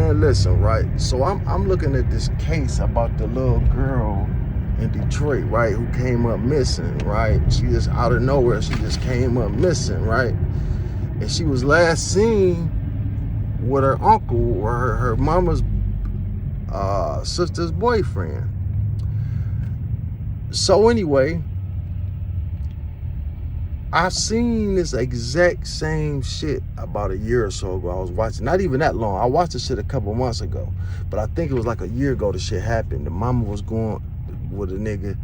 Man, listen, right? So I'm looking at this case about the little girl in Detroit, right, who came up missing, right? She just out of nowhere, she just came up missing, right? And she was last seen with her uncle or her mama's sister's boyfriend. So anyway, I seen this exact same shit about a year or so ago. I was watching, not even that long. I watched this shit a couple months ago, but I think it was like a year ago the shit happened. The mama was going with a nigga,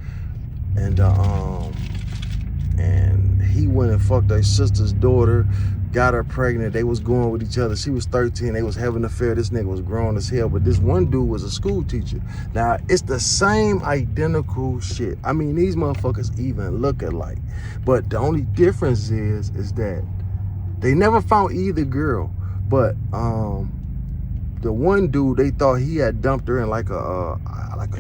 and he went and fucked their sister's daughter, got her pregnant. They was going with each other. She was 13. They was having an affair. This nigga was grown as hell, but this one dude was a school teacher. Now, it's the same identical shit. I mean, these motherfuckers even look alike. But the only difference is that they never found either girl. But the one dude, they thought he had dumped her in like a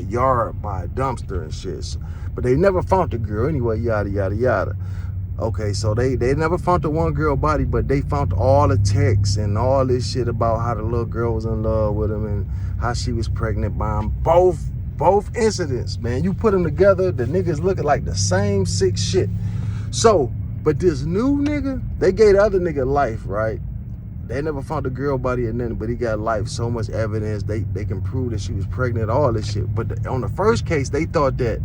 yard by a dumpster and shit. But they never found the girl anyway, yada, yada, yada. Okay, so they never found the one girl body, but they found all the texts and all this shit about how the little girl was in love with him and how she was pregnant by him. Both incidents, man. You put them together, the niggas looking like the same sick shit. So, but this new nigga, they gave the other nigga life, right? They never found the girl body or nothing, but he got life, so much evidence. They can prove that she was pregnant, all this shit. But on the first case, they thought that,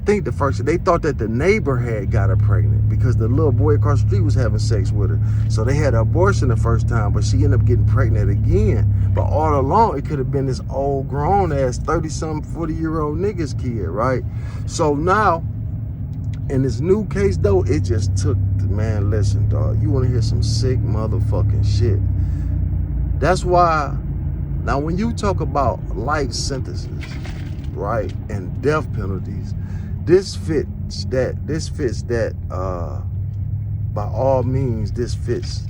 they thought that the neighbor had got her pregnant because the little boy across the street was having sex with her. So they had an abortion the first time, but she ended up getting pregnant again. But all along, it could have been this old grown-ass 30-something, 40-year-old nigga's kid, right? So now, in this new case, though, it just took, man, listen, dog. You want to hear some sick motherfucking shit. That's why, now when you talk about life sentences, right, and death penalties, this fits that, by all means, this fits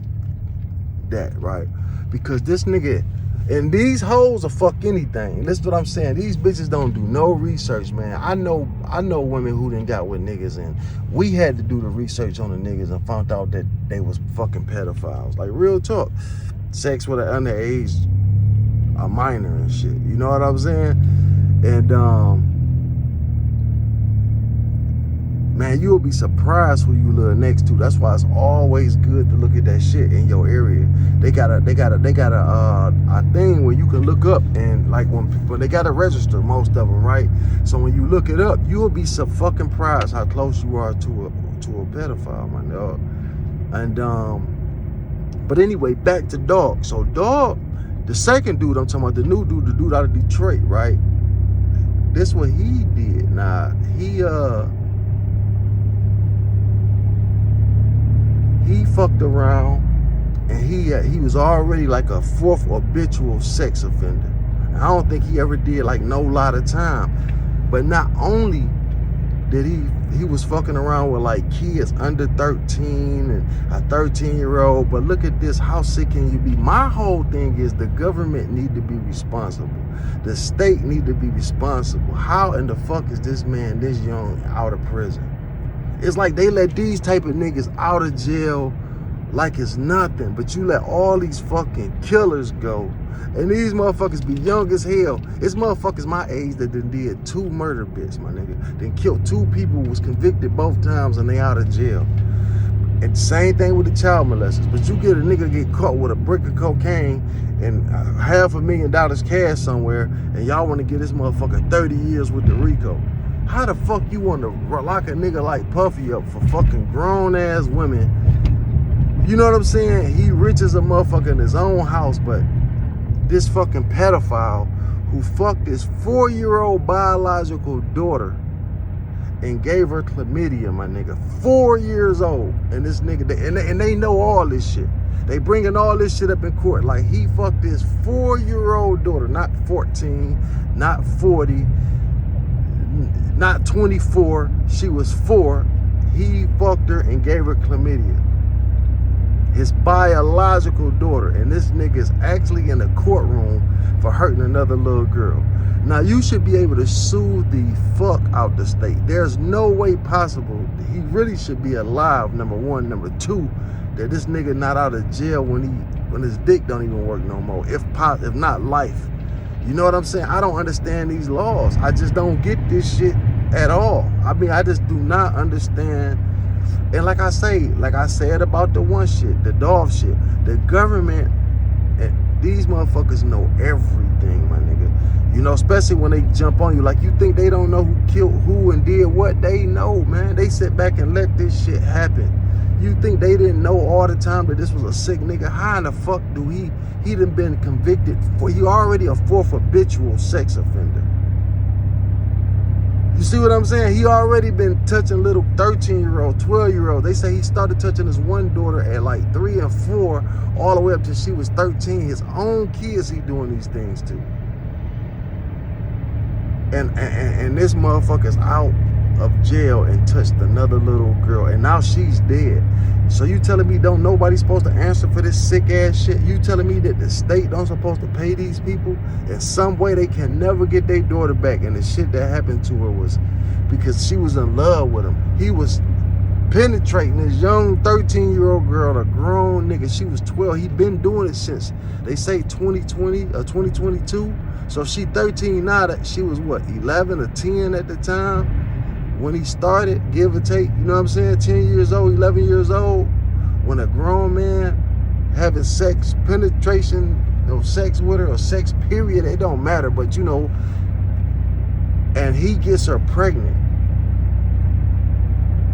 that, right? Because this nigga, and these hoes will fuck anything. Listen to what I'm saying. These bitches don't do no research, man. I know women who done got with niggas, and we had to do the research on the niggas and found out that they was fucking pedophiles. Like, real talk. Sex with an underage, a minor and shit. You know what I'm saying? And, man, you'll be surprised who you live next to. That's why it's always good to look at that shit in your area. They got a thing where you can look up, and like when they gotta register, most of them, right? So when you look it up, you'll be so fucking surprised how close you are to a pedophile, my dog. And but anyway, back to Dog. So Dog, the second dude I'm talking about, the new dude, the dude out of Detroit, right? This what he did. Now he fucked around, and he was already like a fourth habitual sex offender. And I don't think he ever did like no lot of time. But not only did he was fucking around with like kids under 13 and a 13-year-old, but look at this, how sick can you be? My whole thing is the government need to be responsible. The state need to be responsible. How in the fuck is this man this young out of prison? It's like they let these type of niggas out of jail like it's nothing, but you let all these fucking killers go, and these motherfuckers be young as hell. It's motherfuckers my age that done did 2 murder bits, my nigga. Then killed 2 people, was convicted both times, and they out of jail. And same thing with the child molesters. But you get a nigga get caught with a brick of cocaine and $500,000 cash somewhere, and y'all want to give this motherfucker 30 years with the RICO. How the fuck you want to lock a nigga like Puffy up for fucking grown-ass women? You know what I'm saying? He rich as a motherfucker in his own house, but this fucking pedophile who fucked his 4-year-old biological daughter and gave her chlamydia, my nigga. 4 years old. And this nigga, and they know all this shit. They bringing all this shit up in court. Like, he fucked his 4-year-old daughter, not 14, not 40, not 24, she was 4. He fucked her and gave her chlamydia. His biological daughter, and this nigga is actually in a courtroom for hurting another little girl. Now, you should be able to sue the fuck out the state. There's no way possible. He really should be alive, number one. Number two, that this nigga not out of jail when his dick don't even work no more, if not life. You know what I'm saying? I don't understand these laws. I just don't get this shit at all. I mean, I just do not understand. And like I said about the one shit, the dog shit, the government, these motherfuckers know everything, my nigga. You know, especially when they jump on you. Like, you think they don't know who killed who and did what? They know, man. They sit back and let this shit happen. You think they didn't know all the time that this was a sick nigga? How in the fuck do he done been convicted for? He already a fourth habitual sex offender. You see what I'm saying? He already been touching little 13-year-old, 12-year-old. They say he started touching his one daughter at like 3 and 4, all the way up till she was 13. His own kids he doing these things to. And this motherfucker's out of jail and touched another little girl, and now she's dead. So you telling me don't nobody supposed to answer for this sick ass shit? You telling me that the state don't supposed to pay these people? In some way they can never get their daughter back, and the shit that happened to her was because she was in love with him. He was penetrating this young 13-year-old girl, a grown nigga. She was 12. He been doing it since, they say 2020 or 2022. So if she 13 now, that she was what, 11 or 10 at the time when he started, give or take, you know what I'm saying? 10 years old, 11 years old, when a grown man having sex, penetration, or sex with her, or sex period, it don't matter, but you know, and he gets her pregnant.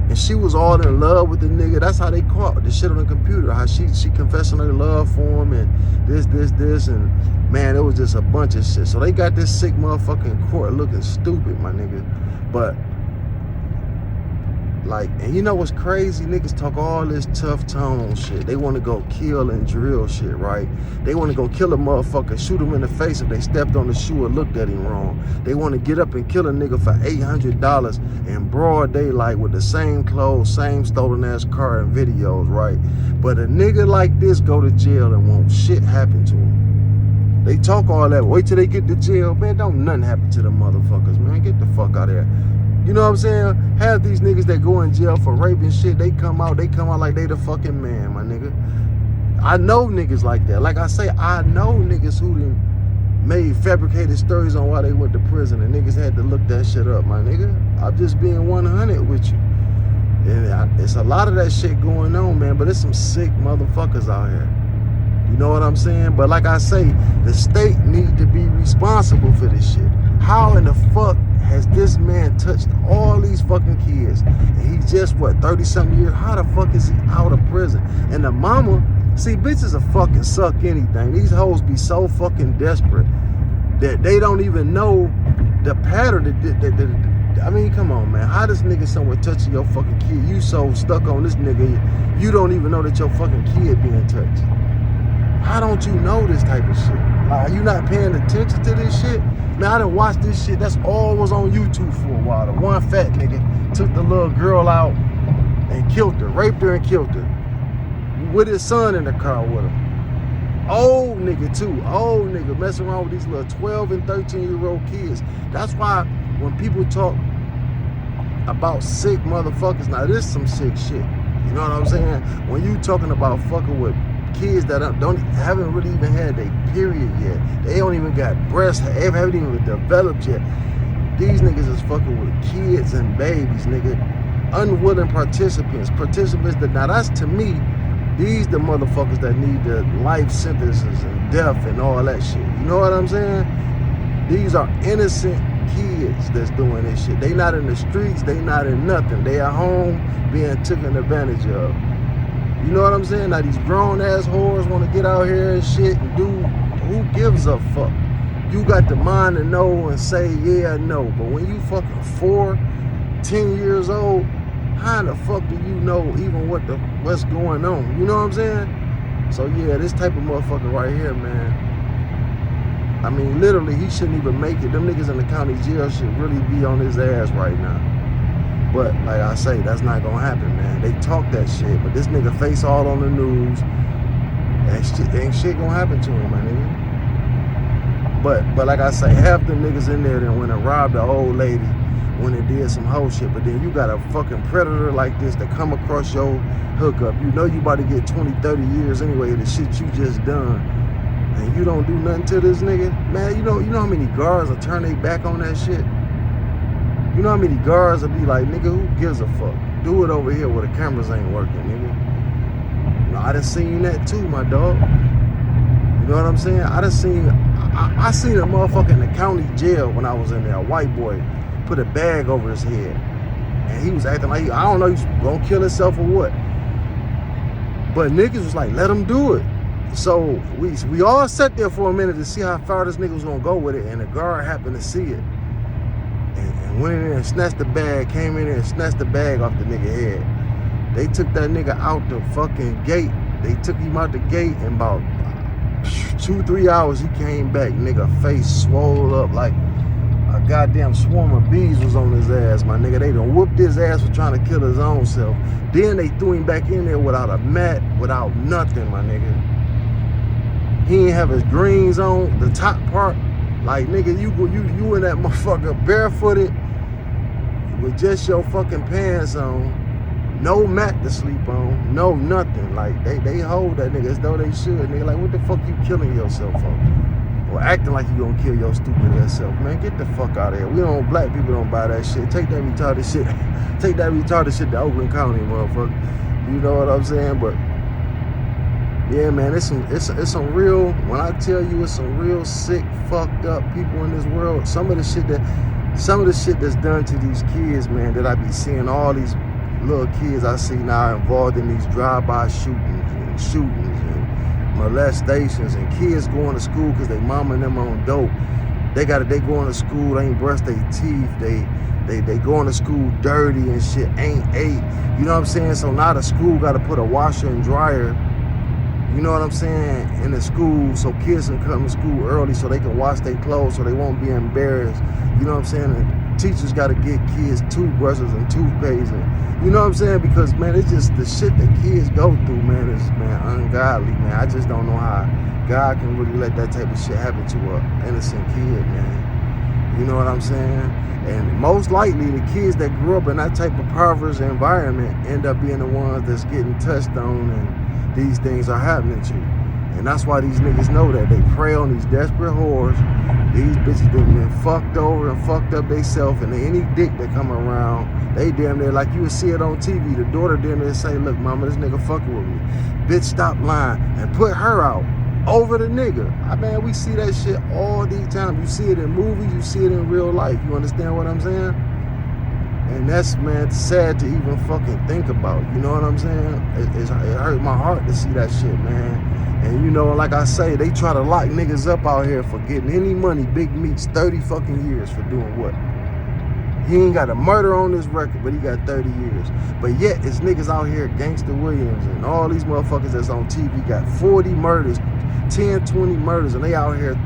And she was all in love with the nigga. That's how they caught the shit on the computer. How she confessing her love for him and this. And man, it was just a bunch of shit. So they got this sick motherfucker in court looking stupid, my nigga. But like, and you know what's crazy? Niggas talk all this tough tone shit. They want to go kill and drill shit, right? They want to go kill a motherfucker, shoot him in the face if they stepped on the shoe or looked at him wrong. They want to get up and kill a nigga for $800 in broad daylight with the same clothes, same stolen ass car and videos, right? But a nigga like this go to jail and won't shit happen to him. They talk all that. Wait till they get to jail. Man, don't nothing happen to them motherfuckers, man. Get the fuck out of there. You know what I'm saying? Half these niggas that go in jail for rape and shit, they come out like they the fucking man, my nigga. I know niggas like that. Like I say, I know niggas who done made fabricated stories on why they went to prison, and niggas had to look that shit up, my nigga. I'm just being 100 with you. And it's a lot of that shit going on, man, but there's some sick motherfuckers out here. You know what I'm saying? But like I say, the state need to be responsible for this shit. How in the fuck has this man touched all these fucking kids? And he just, what, 30-something years? How the fuck is he out of prison? And the mama, see, bitches will fucking suck anything. These hoes be so fucking desperate that they don't even know the pattern. I mean, come on, man. How this nigga somewhere touching your fucking kid? You so stuck on this nigga, you don't even know that your fucking kid being touched. How don't you know this type of shit? Are you not paying attention to this shit? Man, I done watched this shit. That's all was on YouTube for a while. The one fat nigga took the little girl out and killed her, raped her and killed her, with his son in the car with him. Old nigga too, old nigga messing around with these little 12 and 13-year-old kids. That's why when people talk about sick motherfuckers, now this is some sick shit. You know what I'm saying? When you talking about fucking with kids that haven't really even had their period yet. They don't even got breasts. They haven't even developed yet. These niggas is fucking with kids and babies, nigga. Unwilling participants. Participants that, now that's to me, these the motherfuckers that need the life sentences and death and all that shit. You know what I'm saying? These are innocent kids that's doing this shit. They not in the streets. They not in nothing. They at home being taken advantage of. You know what I'm saying? Now these grown ass whores want to get out here and shit and do, who gives a fuck? You got the mind to know and say yeah, no. But when you fucking 4, 10 years old, how in the fuck do you know even what's going on? You know what I'm saying? So yeah, this type of motherfucker right here, man. I mean, literally, he shouldn't even make it. Them niggas in the county jail should really be on his ass right now. But like I say, that's not gonna happen, man. They talk that shit, but this nigga face all on the news, and ain't shit gonna happen to him, my nigga. But like I say, half the niggas in there that went and robbed the old lady when it did some whole shit. But then you got a fucking predator like this that come across your hookup. You know you about to get 20, 30 years anyway, the shit you just done. And you don't do nothing to this nigga. Man, you know how many guards will turn their back on that shit? You know how many guards will be like, nigga, who gives a fuck? Do it over here where the cameras ain't working, nigga. You know, I done seen that too, my dog. You know what I'm saying? I seen a motherfucker in the county jail when I was in there. A white boy put a bag over his head. And he was acting like, I don't know, he's gonna kill himself or what. But niggas was like, let him do it. So we all sat there for a minute to see how far this nigga was gonna go with it. And the guard happened to see it. And went in there and snatched the bag, came in there and snatched the bag off the nigga head. They took that nigga out the fucking gate. They took him out the gate in about 2-3 hours. He came back, nigga, face swole up like a goddamn swarm of bees was on his ass, my nigga. They done whooped his ass for trying to kill his own self. Then they threw him back in there without a mat, without nothing, my nigga. He ain't have his greens on, the top part. Like, nigga, you in that motherfucker barefooted with just your fucking pants on, no mat to sleep on, no nothing. Like, they hold that nigga as though they should. Nigga, like, what the fuck you killing yourself for? Or acting like you gonna kill your stupid ass self. Man, get the fuck out of here. Black people don't buy that shit. Take that retarded shit. Take that retarded shit to Oakland County, motherfucker. You know what I'm saying? But yeah, man, it's some real, when I tell you it's some real sick, fucked up people in this world. Some of the shit that's done to these kids, man, that I be seeing, all these little kids I see now involved in these drive-by shootings and molestations, and kids going to school because they mama and them on dope. They going to school, they ain't brush their teeth, they going to school dirty and shit, ain't ate. You know what I'm saying? So now the school got to put a washer and dryer, you know what I'm saying, in the school, so kids can come to school early so they can wash their clothes so they won't be embarrassed. You know what I'm saying? And teachers got to get kids toothbrushes and toothpaste, and you know what I'm saying? Because, man, it's just the shit that kids go through, man, is, man, ungodly, man. I just don't know how God can really let that type of shit happen to an innocent kid, man. You know what I'm saying? And most likely the kids that grew up in that type of impoverished environment end up being the ones that's getting touched on and these things are happening to. And that's why these niggas know that. They prey on these desperate whores. These bitches done been fucked over and fucked up theyself, and any dick that come around, they damn near, like you would see it on TV, the daughter damn near say, look, mama, this nigga fucking with me. Bitch, stop lying, and put her out over the nigga. I mean, we see that shit all the time. You see it in movies, you see it in real life. You understand what I'm saying? And that's, man, sad to even fucking think about. You know what I'm saying? It hurt my heart to see that shit, man. And you know, like I say, they try to lock niggas up out here for getting any money, big meats, 30 fucking years for doing what? He ain't got a murder on his record, but he got 30 years. But yet, it's niggas out here, Gangsta Williams and all these motherfuckers that's on TV got 40 murders, 10, 20 murders, and they out here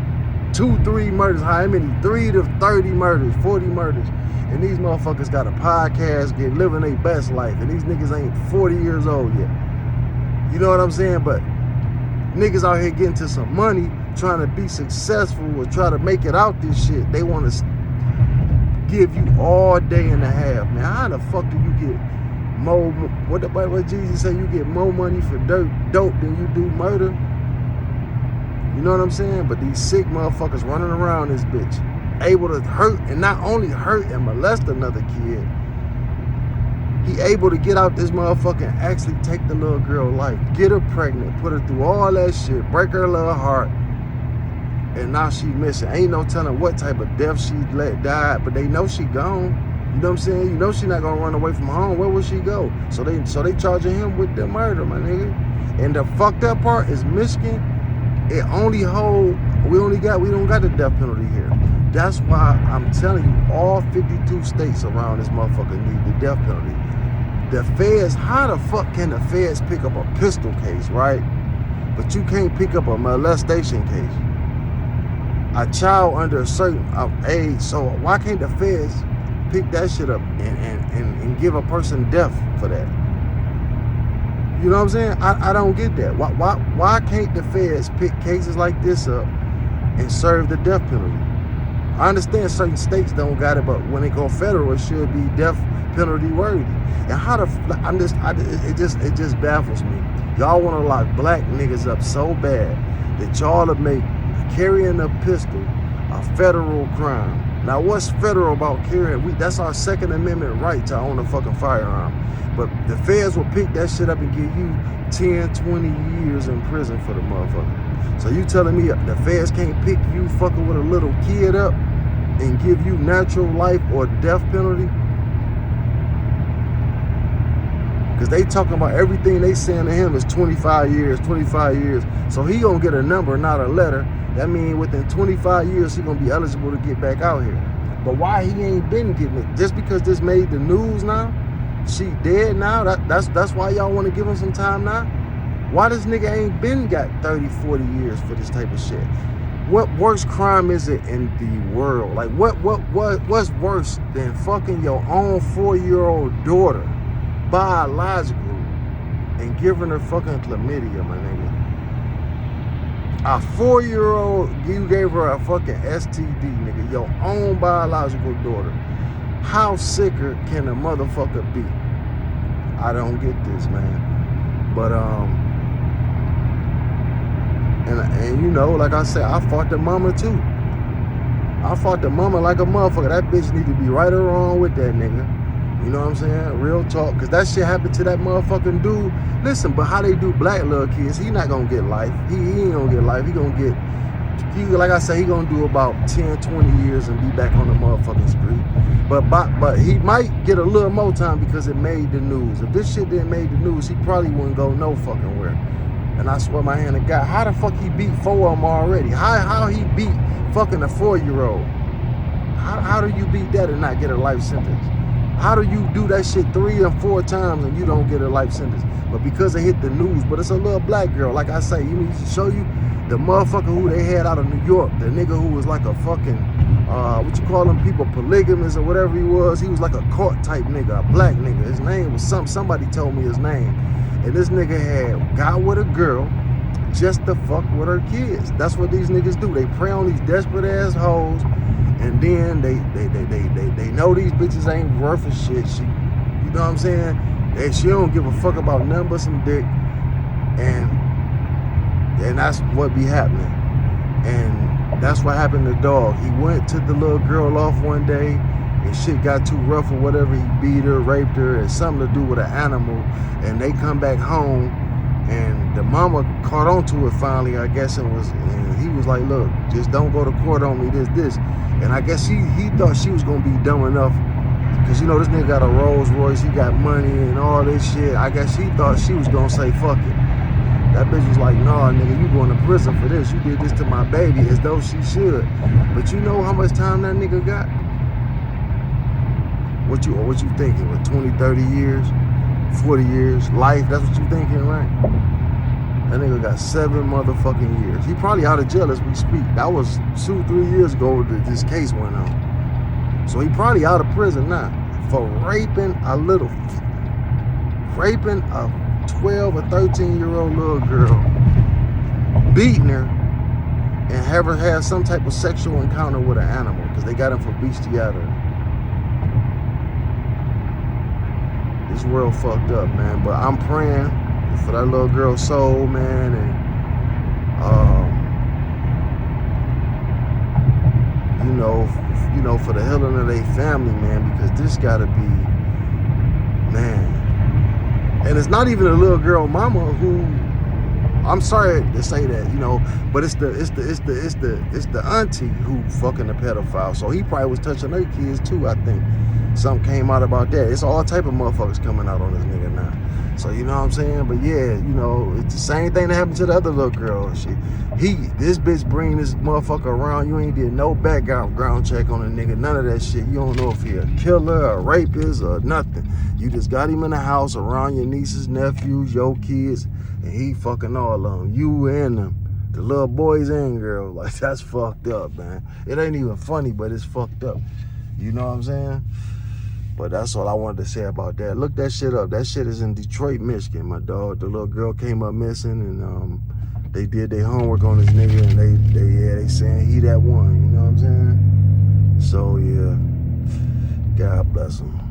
2, 3 murders. How many? 3 to 30 murders, 40 murders. And these motherfuckers got a podcast, living their best life. And these niggas ain't 40 years old yet. You know what I'm saying? But niggas out here getting to some money, trying to be successful or try to make it out this shit. They want to give you all day and a half, man. How the fuck do you get more, what Jesus say, you get more money for dope than you do murder? You know what I'm saying? But these sick motherfuckers running around this bitch, able to hurt, and not only hurt and molest another kid, he able to get out this motherfucker and actually take the little girl's life, get her pregnant, put her through all that shit, break her little heart, and now she missing. Ain't no telling what type of death she let die, but they know she gone. You know what I'm saying? You know she not gonna run away from home. Where will she go? So they charging him with the murder, my nigga. And the fucked up part is Michigan, it only hold, we don't got the death penalty here. That's why I'm telling you, all 52 states around this motherfucker need the death penalty. The feds, how the fuck can the feds pick up a pistol case, right? But you can't pick up a molestation case. A child under a certain age, so why can't the feds pick that shit up and give a person death for that? You know what I'm saying? I don't get that. Why can't the feds pick cases like this up and serve the death penalty? I understand certain states don't got it, but when they go federal, it should be death penalty worthy. And how it just baffles me. Y'all want to lock black niggas up so bad that y'all to make carrying a pistol a federal crime. Now, what's federal about carrying? That's our Second Amendment right to own a fucking firearm. But the feds will pick that shit up and give you 10, 20 years in prison for the motherfucker. So you telling me the feds can't pick you fucking with a little kid up and give you natural life or death penalty? Because they talking about everything they saying to him is 25 years, 25 years. So he gonna get a number, not a letter. That means within 25 years, he gonna be eligible to get back out here. But why he ain't been getting it? Just because this made the news now? She dead now? That's why y'all want to give him some time now? Why this nigga ain't been got 30, 40 years for this type of shit? What worse crime is it in the world? Like what's worse than fucking your own 4-year-old daughter, biological, and giving her fucking chlamydia, my nigga? A 4-year-old, you gave her a fucking STD, nigga. Your own biological daughter. How sicker can a motherfucker be? I don't get this, man. But and you know, like I said, I fought the mama too. I fought the mama like a motherfucker. That bitch need to be right or wrong with that nigga. You know what I'm saying? Real talk. Because that shit happened to that motherfucking dude. Listen, but how they do black little kids, he not going to get life. He ain't going to get life. He going to get, like I said, he going to do about 10, 20 years and be back on the motherfucking street. But he might get a little more time because it made the news. If this shit didn't make the news, he probably wouldn't go no fucking where. And I swear my hand to God, how the fuck he beat 4 of them already? How he beat fucking a 4-year-old? How do you beat that and not get a life sentence? How do you do that shit 3 or 4 times and you don't get a life sentence? But because it hit the news, but it's a little black girl. Like I say, you need to show you the motherfucker who they had out of New York, the nigga who was like a fucking, what you call them people, polygamous or whatever he was. He was like a court type nigga, a black nigga. His name was somebody told me his name. And this nigga had got with a girl just to fuck with her kids. That's what these niggas do. They prey on these desperate ass hoes. And then they know these bitches ain't worth a shit. You know what I'm saying? She don't give a fuck about nothing but some dick. And that's what be happening. And that's what happened to Dog. He went to the little girl off one day and shit got too rough or whatever. He beat her, raped her, and something to do with an animal. And they come back home and the mama caught on to it finally, I guess, and he was like, look, just don't go to court on me, this. And I guess he thought she was gonna be dumb enough, because you know this nigga got a Rolls Royce, he got money and all this shit. I guess he thought she was gonna say fuck it. That bitch was like, nah, nigga, you going to prison for this. You did this to my baby, as though she should. But you know how much time that nigga got? What you thinking? What, 20, 30 years? 40 years? Life? That's what you thinking, right? That nigga got 7 motherfucking years. He probably out of jail as we speak. That was 2-3 years ago that this case went on. So he probably out of prison now for raping a 12 or 13-year-old little girl, beating her, and have her have some type of sexual encounter with an animal because they got him for bestiality. This world fucked up, man. But I'm praying for that little girl's soul, man, and you know, for the healing of their family, man, because this gotta be, man. And it's not even a little girl mama who, I'm sorry to say that, you know, but it's the auntie who fucking the pedophile. So he probably was touching her kids too, I think. Something came out about that. It's all type of motherfuckers coming out on this nigga now. So you know what I'm saying? But yeah, you know, it's the same thing that happened to the other little girl. This bitch bring this motherfucker around. You ain't did no background check on a nigga. None of that shit. You don't know if he a killer, a rapist, or nothing. You just got him in the house around your nieces, nephews, your kids, and he fucking all of them. You and them. The little boys and girls. Like, that's fucked up, man. It ain't even funny, but it's fucked up. You know what I'm saying? But that's all I wanted to say about that. Look that shit up. That shit is in Detroit, Michigan, my dog. The little girl came up missing, and they did their homework on this nigga, and they saying he that one. You know what I'm saying? So yeah, God bless him.